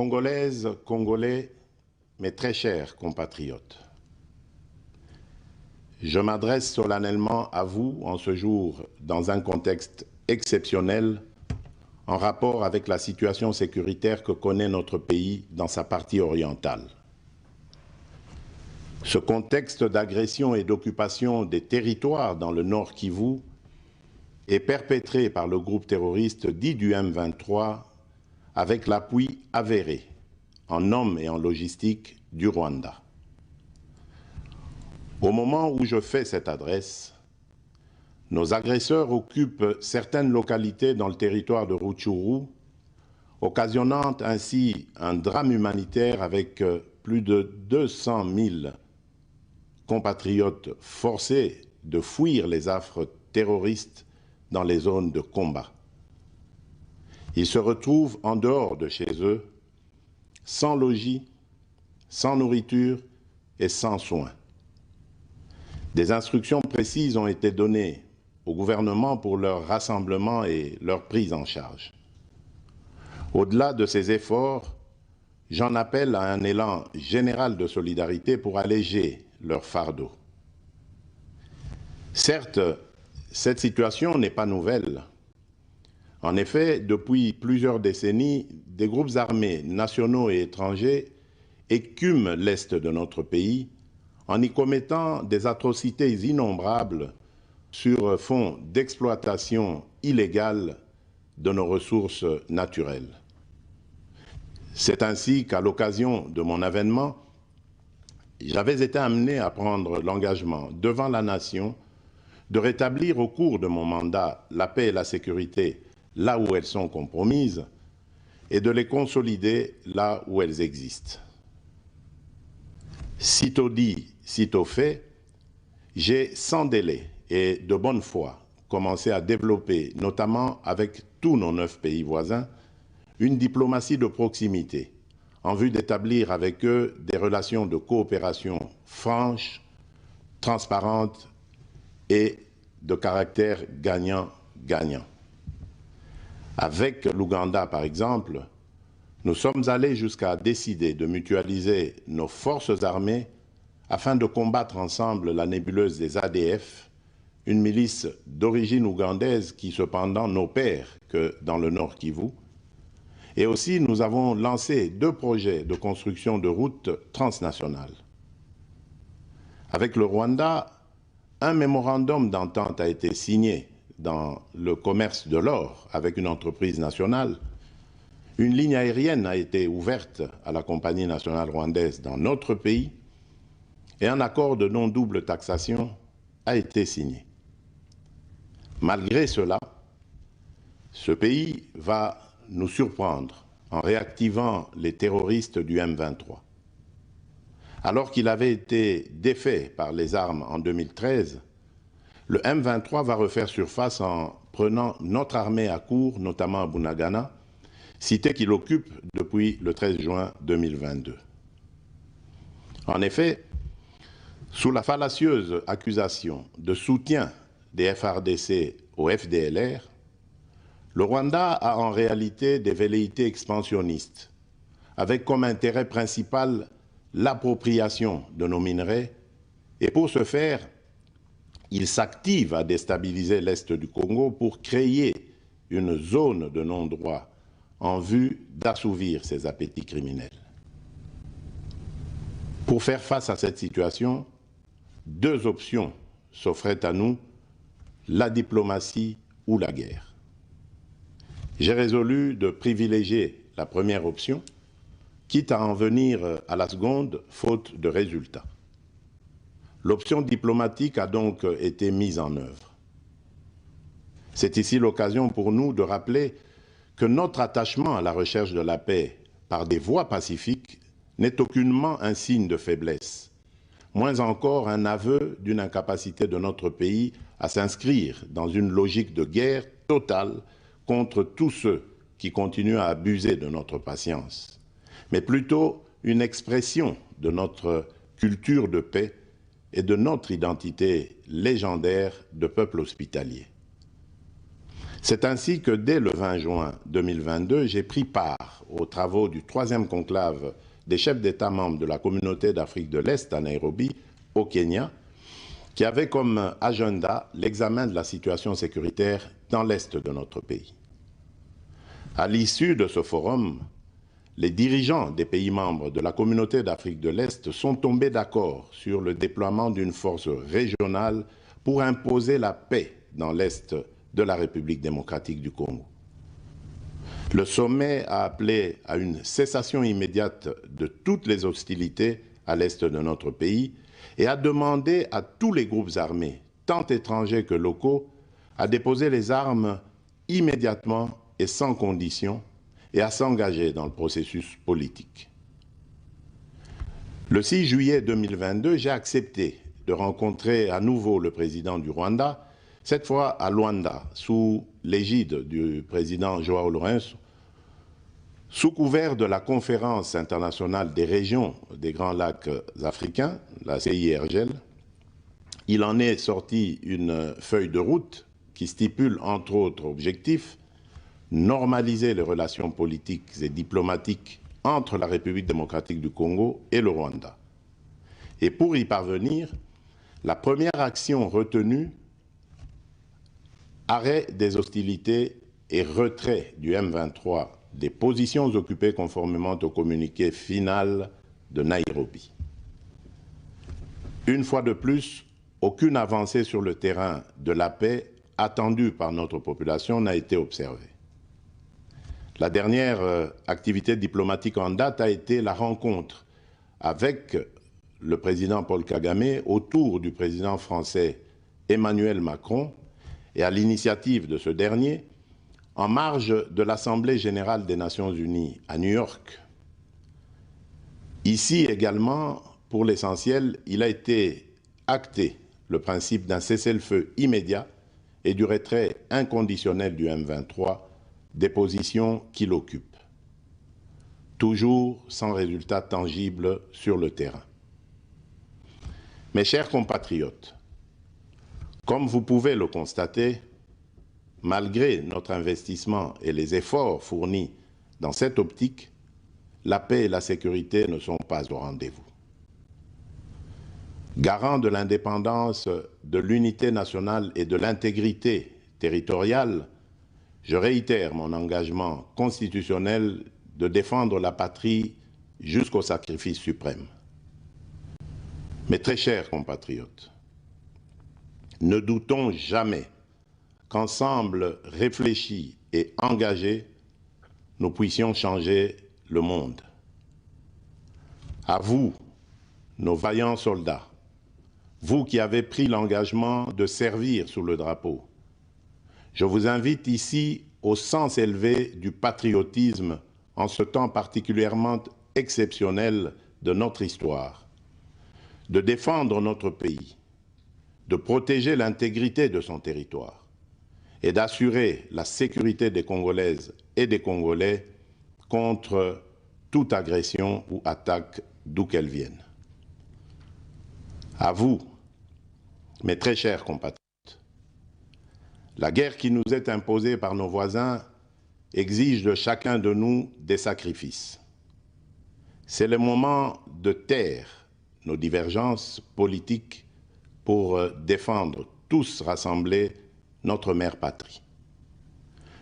Congolaises, Congolais, mes très chers compatriotes, je m'adresse solennellement à vous en ce jour dans un contexte exceptionnel en rapport avec la situation sécuritaire que connaît notre pays dans sa partie orientale. Ce contexte d'agression et d'occupation des territoires dans le Nord Kivu est perpétré par le groupe terroriste dit du M23 avec l'appui avéré en hommes et en logistique du Rwanda. Au moment où je fais cette adresse, nos agresseurs occupent certaines localités dans le territoire de Rutshuru, occasionnant ainsi un drame humanitaire avec plus de 200 000 compatriotes forcés de fuir les affres terroristes dans les zones de combat. Ils se retrouvent en dehors de chez eux, sans logis, sans nourriture et sans soins. Des instructions précises ont été données au gouvernement pour leur rassemblement et leur prise en charge. Au-delà de ces efforts, j'en appelle à un élan général de solidarité pour alléger leur fardeau. Certes, cette situation n'est pas nouvelle. En effet, depuis plusieurs décennies, des groupes armés nationaux et étrangers écument l'Est de notre pays en y commettant des atrocités innombrables sur fond d'exploitation illégale de nos ressources naturelles. C'est ainsi qu'à l'occasion de mon avènement, j'avais été amené à prendre l'engagement devant la nation de rétablir au cours de mon mandat la paix et la sécurité là où elles sont compromises et de les consolider là où elles existent. Sitôt dit, sitôt fait, j'ai sans délai et de bonne foi commencé à développer, notamment avec tous nos 9 pays voisins, une diplomatie de proximité en vue d'établir avec eux des relations de coopération franches, transparentes et de caractère gagnant-gagnant. Avec l'Ouganda, par exemple, nous sommes allés jusqu'à décider de mutualiser nos forces armées afin de combattre ensemble la nébuleuse des ADF, une milice d'origine ougandaise qui cependant n'opère que dans le Nord Kivu. Et aussi, nous avons lancé 2 projets de construction de routes transnationales. Avec le Rwanda, un mémorandum d'entente a été signé dans le commerce de l'or avec une entreprise nationale. Une ligne aérienne a été ouverte à la compagnie nationale rwandaise dans notre pays et un accord de non-double taxation a été signé. Malgré cela, ce pays va nous surprendre en réactivant les terroristes du M23. Alors qu'il avait été défait par les armes en 2013, le M23 va refaire surface en prenant notre armée à court, notamment à Bunagana, cité qu'il occupe depuis le 13 juin 2022. En effet, sous la fallacieuse accusation de soutien des FARDC au FDLR, le Rwanda a en réalité des velléités expansionnistes, avec comme intérêt principal l'appropriation de nos minerais, et pour ce faire, il s'active à déstabiliser l'Est du Congo pour créer une zone de non-droit en vue d'assouvir ses appétits criminels. Pour faire face à cette situation, 2 options s'offraient à nous, la diplomatie ou la guerre. J'ai résolu de privilégier la première option, quitte à en venir à la seconde, faute de résultats. L'option diplomatique a donc été mise en œuvre. C'est ici l'occasion pour nous de rappeler que notre attachement à la recherche de la paix par des voies pacifiques n'est aucunement un signe de faiblesse, moins encore un aveu d'une incapacité de notre pays à s'inscrire dans une logique de guerre totale contre tous ceux qui continuent à abuser de notre patience, mais plutôt une expression de notre culture de paix et de notre identité légendaire de peuple hospitalier. C'est ainsi que dès le 20 juin 2022, j'ai pris part aux travaux du 3e conclave des chefs d'État membres de la Communauté d'Afrique de l'Est à Nairobi, au Kenya, qui avait comme agenda l'examen de la situation sécuritaire dans l'Est de notre pays. À l'issue de ce forum, les dirigeants des pays membres de la Communauté d'Afrique de l'Est sont tombés d'accord sur le déploiement d'une force régionale pour imposer la paix dans l'Est de la République démocratique du Congo. Le sommet a appelé à une cessation immédiate de toutes les hostilités à l'Est de notre pays et a demandé à tous les groupes armés, tant étrangers que locaux, à déposer les armes immédiatement et sans condition et à s'engager dans le processus politique. Le 6 juillet 2022, j'ai accepté de rencontrer à nouveau le président du Rwanda, cette fois à Luanda, sous l'égide du président Joao Lourenço, sous couvert de la Conférence internationale des régions des Grands Lacs africains, la CIRGL. Il en est sorti une feuille de route qui stipule entre autres objectifs normaliser les relations politiques et diplomatiques entre la République démocratique du Congo et le Rwanda. Et pour y parvenir, la première action retenue, arrêt des hostilités et retrait du M23 des positions occupées conformément au communiqué final de Nairobi. Une fois de plus, aucune avancée sur le terrain de la paix attendue par notre population n'a été observée. La dernière activité diplomatique en date a été la rencontre avec le président Paul Kagame autour du président français Emmanuel Macron et à l'initiative de ce dernier, en marge de l'Assemblée générale des Nations unies à New York. Ici également, pour l'essentiel, il a été acté le principe d'un cessez-le-feu immédiat et du retrait inconditionnel du M23 des positions qu'il occupe. Toujours sans résultat tangible sur le terrain. Mes chers compatriotes, comme vous pouvez le constater, malgré notre investissement et les efforts fournis dans cette optique, la paix et la sécurité ne sont pas au rendez-vous. Garant de l'indépendance, de l'unité nationale et de l'intégrité territoriale, je réitère mon engagement constitutionnel de défendre la patrie jusqu'au sacrifice suprême. Mes très chers compatriotes, ne doutons jamais qu'ensemble réfléchis et engagés, nous puissions changer le monde. À vous, nos vaillants soldats, vous qui avez pris l'engagement de servir sous le drapeau, je vous invite ici au sens élevé du patriotisme en ce temps particulièrement exceptionnel de notre histoire, de défendre notre pays, de protéger l'intégrité de son territoire et d'assurer la sécurité des Congolaises et des Congolais contre toute agression ou attaque d'où qu'elle vienne. À vous, mes très chers compatriotes, la guerre qui nous est imposée par nos voisins exige de chacun de nous des sacrifices. C'est le moment de taire nos divergences politiques pour défendre tous rassemblés notre mère patrie.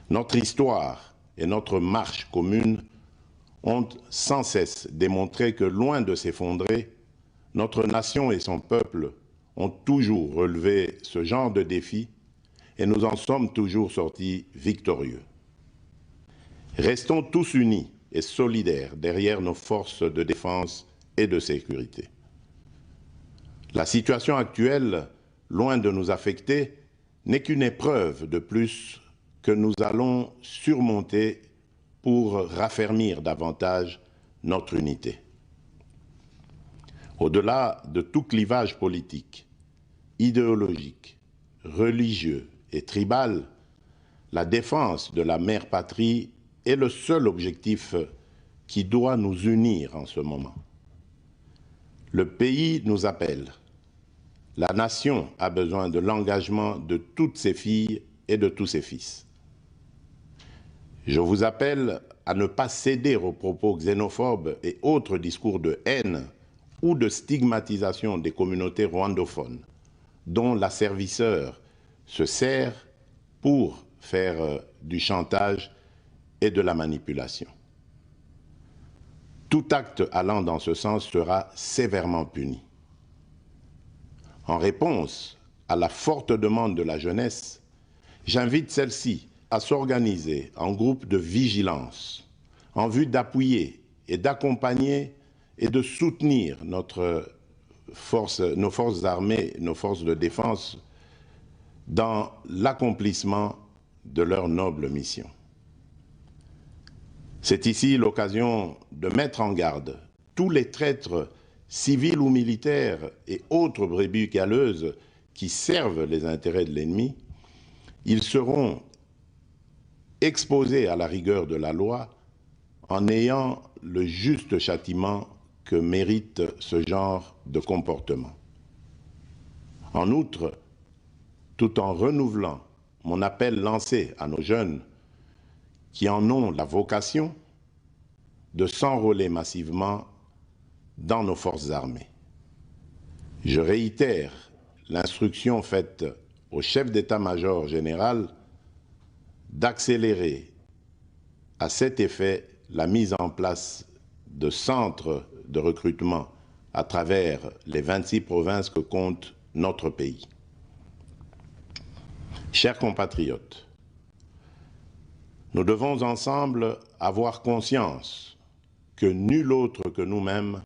Notre histoire et notre marche commune ont sans cesse démontré que loin de s'effondrer, notre nation et son peuple ont toujours relevé ce genre de défi et nous en sommes toujours sortis victorieux. Restons tous unis et solidaires derrière nos forces de défense et de sécurité. La situation actuelle, loin de nous affecter, n'est qu'une épreuve de plus que nous allons surmonter pour raffermir davantage notre unité. Au-delà de tout clivage politique, idéologique, religieux et tribal, la défense de la mère patrie est le seul objectif qui doit nous unir en ce moment. Le pays nous appelle. La nation a besoin de l'engagement de toutes ses filles et de tous ses fils. Je vous appelle à ne pas céder aux propos xénophobes et autres discours de haine ou de stigmatisation des communautés rwandophones, dont l'asservisseur se sert pour faire du chantage et de la manipulation. Tout acte allant dans ce sens sera sévèrement puni. En réponse à la forte demande de la jeunesse, j'invite celle-ci à s'organiser en groupe de vigilance en vue d'appuyer et d'accompagner et de soutenir nos forces armées, nos forces de défense dans l'accomplissement de leur noble mission. C'est ici l'occasion de mettre en garde tous les traîtres civils ou militaires et autres brebis galeuses qui servent les intérêts de l'ennemi. Ils seront exposés à la rigueur de la loi en ayant le juste châtiment que mérite ce genre de comportement. En outre, tout en renouvelant mon appel lancé à nos jeunes qui en ont la vocation de s'enrôler massivement dans nos forces armées. Je réitère l'instruction faite au chef d'état-major général d'accélérer à cet effet la mise en place de centres de recrutement à travers les 26 provinces que compte notre pays. Chers compatriotes, nous devons ensemble avoir conscience que nul autre que nous-mêmes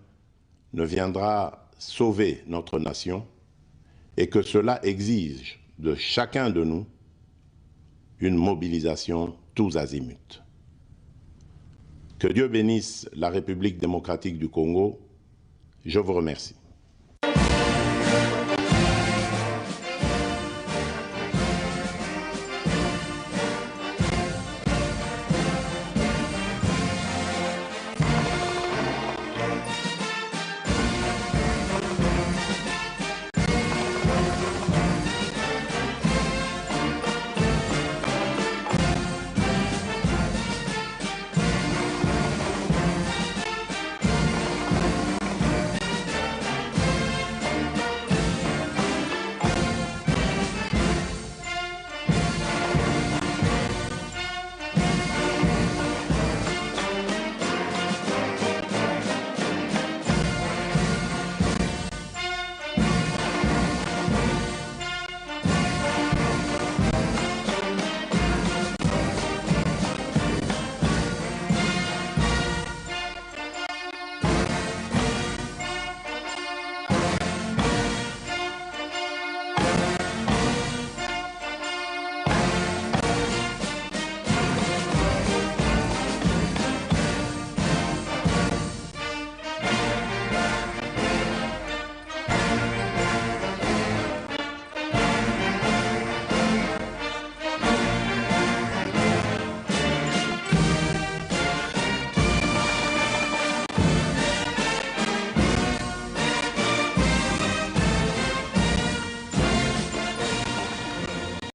ne viendra sauver notre nation et que cela exige de chacun de nous une mobilisation tous azimuts. Que Dieu bénisse la République démocratique du Congo. Je vous remercie.